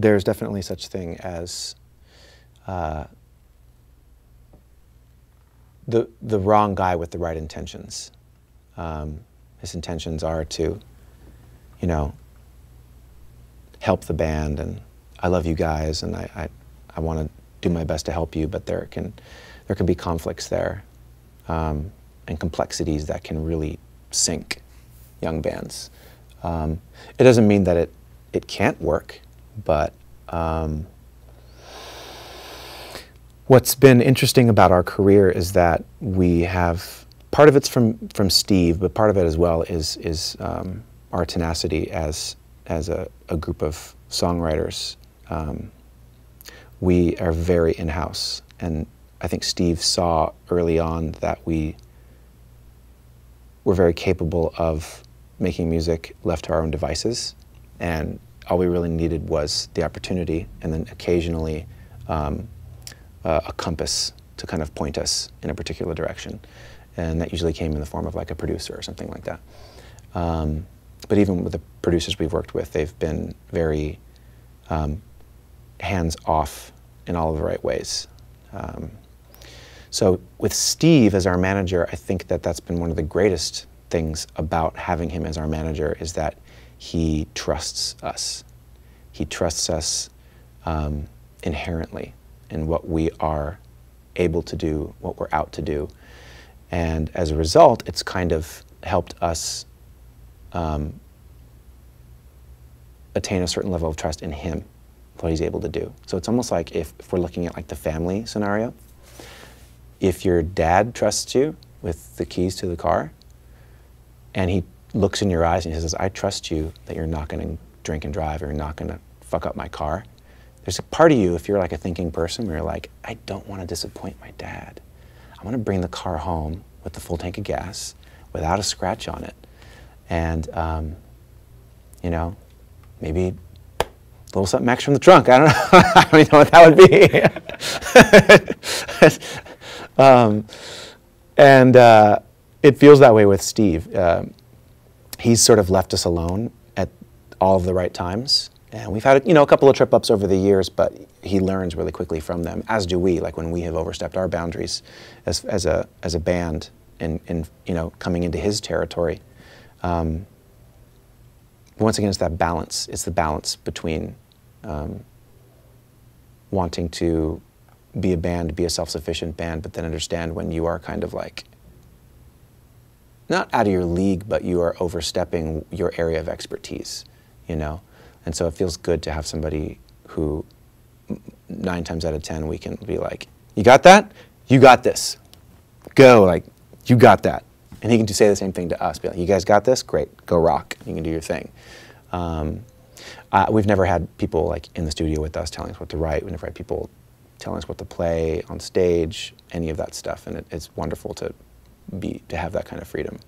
there's definitely such thing as the wrong guy with the right intentions. His intentions are to, you know, help the band, and I love you guys, and I want to do my best to help you, but there can be conflicts there, and complexities that can really sink young bands. It doesn't mean that it can't work, but what's been interesting about our career is that we have, part of it's from Steve, but part of it as well is our tenacity as a group of songwriters. We are very in-house, and I think Steve saw early on that we were very capable of making music left to our own devices, and all we really needed was the opportunity, and then occasionally a compass to kind of point us in a particular direction. And that usually came in the form of like a producer or something like that. But even with the producers we've worked with, they've been very hands-off in all of the right ways. So with Steve as our manager, I think that that's been one of the greatest things about having him as our manager, is that he trusts us. He trusts us inherently in what we are able to do, what we're out to do. And as a result, it's kind of helped us attain a certain level of trust in him, what he's able to do. So it's almost like if we're looking at like the family scenario, if your dad trusts you with the keys to the car, and he looks in your eyes and he says, I trust you that you're not going to drink and drive, or you're not going to fuck up my car. There's a part of you, if you're like a thinking person, where you're like, I don't want to disappoint my dad. I want to bring the car home with the full tank of gas, without a scratch on it. And, you know, maybe a little something extra from the trunk. I don't know. I don't even know what that would be. It feels that way with Steve. He's sort of left us alone at all of the right times. And we've had, you know, a couple of trip-ups over the years, but he learns really quickly from them, as do we, like when we have overstepped our boundaries as a band in you know, coming into his territory. Once again, it's that balance. It's the balance between wanting to be a band, be a self-sufficient band, but then understand when you are kind of like, not out of your league, but you are overstepping your area of expertise, you know? And so it feels good to have somebody who 9 times out of 10 we can be like, you got that? You got this. Go, like, you got that. And he can say the same thing to us, be like, you guys got this? Great, go rock. You can do your thing. We've never had people like in the studio with us telling us what to write. We've never had people telling us what to play on stage, any of that stuff. And it's wonderful to have that kind of freedom.